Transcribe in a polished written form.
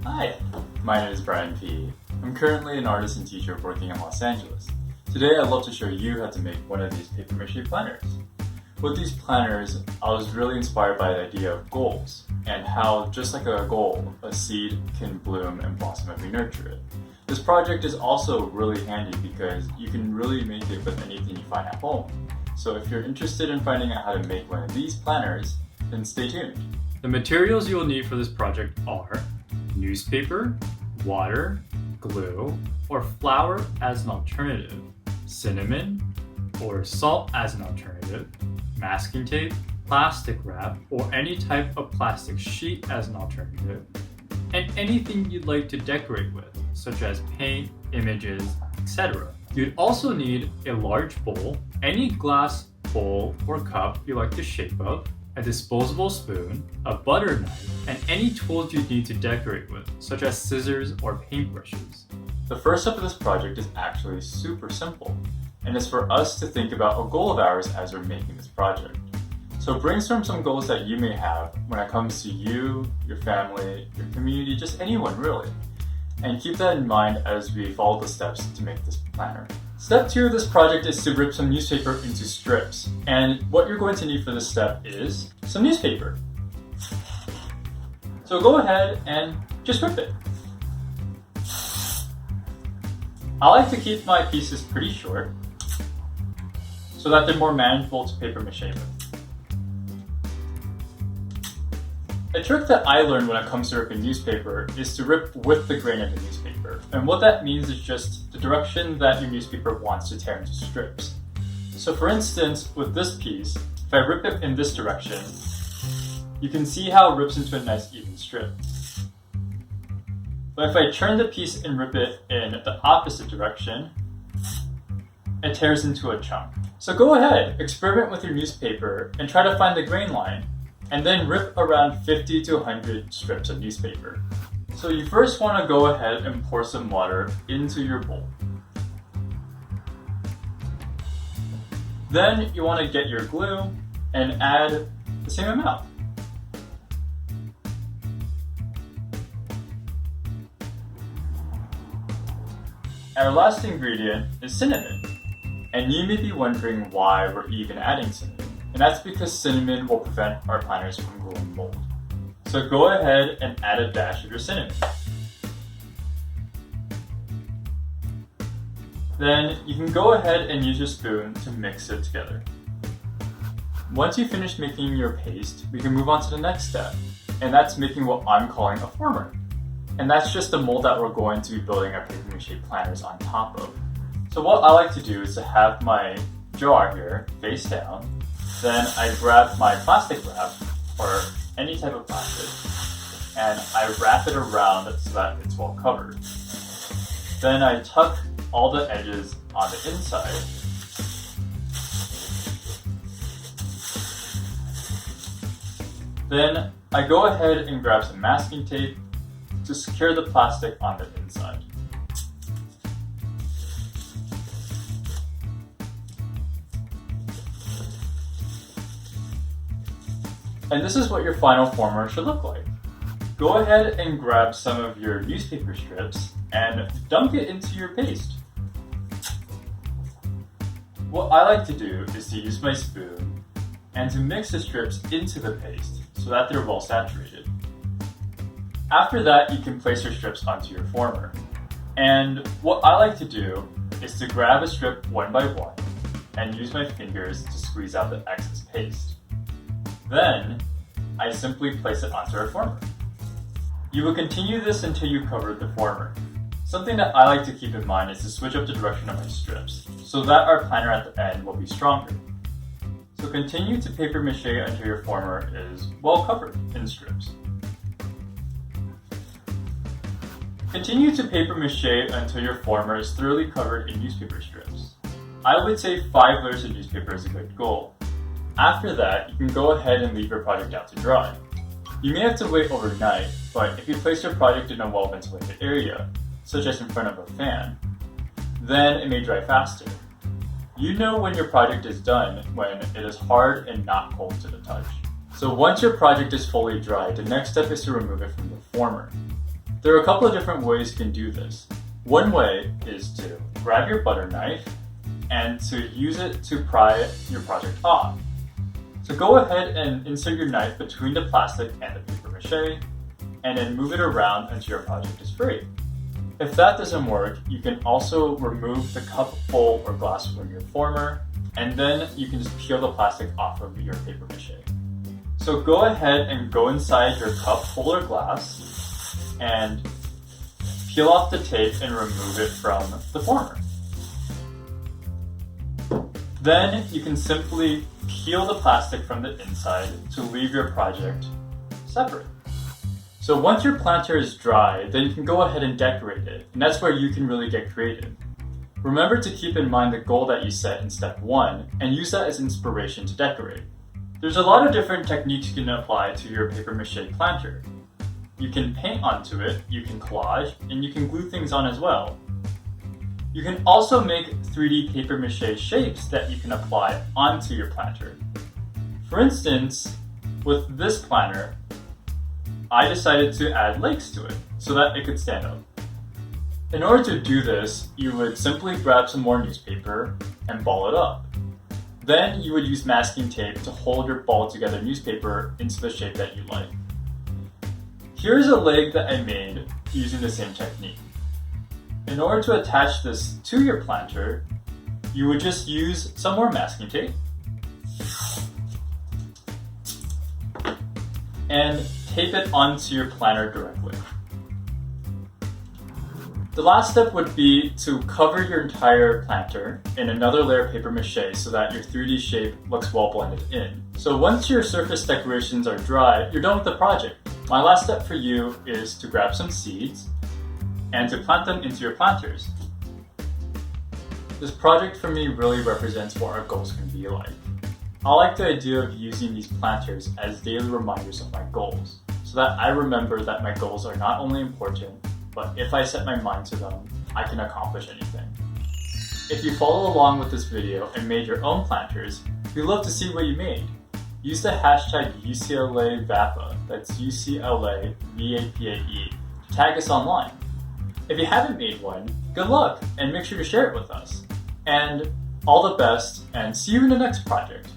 Hi, my name is Brian P. I'm currently an artist and teacher working in Los Angeles. Today I'd love to show you how to make one of these paper mache planners. With these planners, I was really inspired by the idea of goals and how, just like a goal, a seed can bloom and blossom if we nurture it. This project is also really handy because you can really make it with anything you find at home. So if you're interested in finding out how to make one of these planners, then stay tuned. The materials you will need for this project are newspaper, water, glue, or flour as an alternative, cinnamon or salt as an alternative, masking tape, plastic wrap, or any type of plastic sheet as an alternative, and anything you'd like to decorate with, such as paint, images, etc. You'd also need a large bowl, any glass bowl or cup you like the shape of, a disposable spoon, a butter knife, and any tools you need to decorate with, such as scissors or paintbrushes. The first step of this project is actually super simple, and it's for us to think about a goal of ours as we're making this project. So brainstorm some goals that you may have when it comes to you, your family, your community, just anyone really. And keep that in mind as we follow the steps to make this planner. Step 2 of this project is to rip some newspaper into strips. And what you're going to need for this step is some newspaper. So go ahead and just rip it. I like to keep my pieces pretty short so that they're more manageable to paper mache with. A trick that I learned when it comes to ripping newspaper is to rip with the grain of the newspaper. And what that means is just the direction that your newspaper wants to tear into strips. So for instance, with this piece, if I rip it in this direction, you can see how it rips into a nice even strip. But if I turn the piece and rip it in the opposite direction, it tears into a chunk. So go ahead, experiment with your newspaper and try to find the grain line, and then rip around 50 to 100 strips of newspaper. So you first want to go ahead and pour some water into your bowl. Then you want to get your glue and add the same amount. Our last ingredient is cinnamon. And you may be wondering why we're even adding cinnamon. And that's because cinnamon will prevent our planners from growing mold. So go ahead and add a dash of your cinnamon. Then you can go ahead and use your spoon to mix it together. Once you finish making your paste, we can move on to the next step, and that's making what I'm calling a former. And that's just the mold that we're going to be building our paper mache planners on top of. So what I like to do is to have my jar here face down. Then I grab my plastic wrap, or any type of plastic, and I wrap it around so that it's well covered. Then I tuck all the edges on the inside. Then I go ahead and grab some masking tape to secure the plastic on the inside. And this is what your final former should look like. Go ahead and grab some of your newspaper strips and dunk it into your paste. What I like to do is to use my spoon and to mix the strips into the paste so that they're well saturated. After that, you can place your strips onto your former. And what I like to do is to grab a strip one by one and use my fingers to squeeze out the excess paste. Then, I simply place it onto our former. You will continue this until you cover the former. Something that I like to keep in mind is to switch up the direction of my strips, so that our planner at the end will be stronger. So continue to paper mache until your former is well covered in strips. Continue to paper mache until your former is thoroughly covered in newspaper strips. I would say 5 layers of newspaper is a good goal. After that, you can go ahead and leave your project out to dry. You may have to wait overnight, but if you place your project in a well-ventilated area, such as in front of a fan, then it may dry faster. You know when your project is done when it is hard and not cold to the touch. So once your project is fully dry, the next step is to remove it from the former. There are a couple of different ways you can do this. One way is to grab your butter knife and to use it to pry your project off. So go ahead and insert your knife between the plastic and the paper mache, and then move it around until your project is free. If that doesn't work, you can also remove the cup, bowl, or glass from your former, and then you can just peel the plastic off of your paper mache. So go ahead and go inside your cup, bowl, or glass, and peel off the tape and remove it from the former. Then you can simply peel the plastic from the inside to leave your project separate. So once your planter is dry, then you can go ahead and decorate it, and that's where you can really get creative. Remember to keep in mind the goal that you set in step 1 and use that as inspiration to decorate. There's a lot of different techniques you can apply to your paper mache planter. You can paint onto it, you can collage, and you can glue things on as well. You can also make 3D paper mache shapes that you can apply onto your planter. For instance, with this planter, I decided to add legs to it so that it could stand up. In order to do this, you would simply grab some more newspaper and ball it up. Then you would use masking tape to hold your balled together newspaper into the shape that you like. Here's a leg that I made using the same technique. In order to attach this to your planter, you would just use some more masking tape and tape it onto your planter directly. The last step would be to cover your entire planter in another layer of paper mache so that your 3D shape looks well blended in. So once your surface decorations are dry, you're done with the project. My last step for you is to grab some seeds and to plant them into your planters. This project for me really represents what our goals can be like. I like the idea of using these planters as daily reminders of my goals, so that I remember that my goals are not only important, but if I set my mind to them, I can accomplish anything. If you follow along with this video and made your own planters, we'd love to see what you made. Use the hashtag UCLAVAPA, that's UCLAVAPAE, to tag us online. If you haven't made one, good luck and make sure to share it with us. And all the best, and see you in the next project.